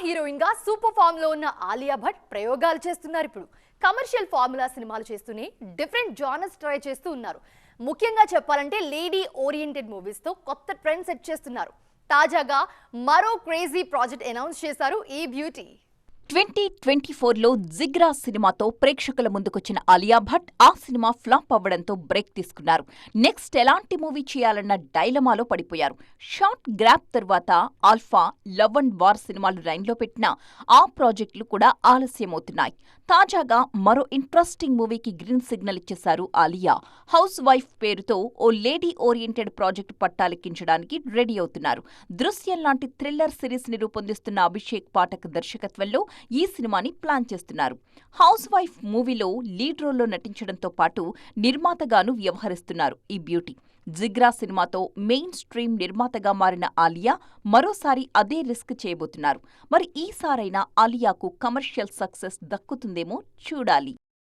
Heroine గా super form లో ఉన్న ఆలియా భట్ ప్రయోగాలు చేస్తున్నారు. ఇప్పుడు కమర్షియల్ ఫార్ములా సినిమాలు చేస్తూనే డిఫరెంట్ జానర్స్ ట్రై చేస్తూ ఉన్నారు. ముఖ్యంగా చెప్పాలంటే లేడీ ఓరియంటెడ్ మూవీస్ తో కొత్త ట్రెండ్ సెట్ చేస్తున్నారు. తాజాగా మరో క్రేజీ ప్రాజెక్ట్ అనౌన్స్ చేశారు ఈ బ్యూటీ. 2024లో జిగ్రా సినిమాతో ప్రేక్షకుల ముందుకొచ్చిన ఆలియా భట్ ఆ సినిమా ఫ్లాప్ అవ్వడంతో బ్రేక్ తీసుకున్నారు. నెక్స్ట్ ఎలాంటి మూవీ చేయాలన్న డైలమాలో పడిపోయారు. షార్ట్ గ్రాప్ తర్వాత ఆల్ఫా, లవ్ అండ్ వార్ సినిమాలు లైన్లో పెట్టినా ఆ ప్రాజెక్టులు కూడా ఆలస్యమవుతున్నాయి. తాజాగా మరో ఇంట్రెస్టింగ్ మూవీకి గ్రీన్ సిగ్నల్ ఇచ్చేశారు ఆలియా. హౌస్ వైఫ్ పేరుతో ఓ లేడీ ఓరియంటెడ్ ప్రాజెక్టు పట్టాలెక్కించడానికి రెడీ అవుతున్నారు. దృశ్యం లాంటి థ్రిల్లర్ సిరీస్ ని రూపొందిస్తున్న అభిషేక్ పాఠక్ దర్శకత్వంలో ఈ సినిమాని ప్లాన్ చేస్తున్నారు. హౌస్ వైఫ్ మూవీలో లీడ్ రోల్లో నటించడంతో పాటు నిర్మాతగాను వ్యవహరిస్తున్నారు ఈ బ్యూటీ. జిగ్రా సినిమాతో మెయిన్ స్ట్రీమ్ నిర్మాతగా మారిన ఆలియా మరోసారి అదే రిస్క్ చేయబోతున్నారు. మరి ఈసారైనా ఆలియాకు కమర్షియల్ సక్సెస్ దక్కుతుందేమో చూడాలి.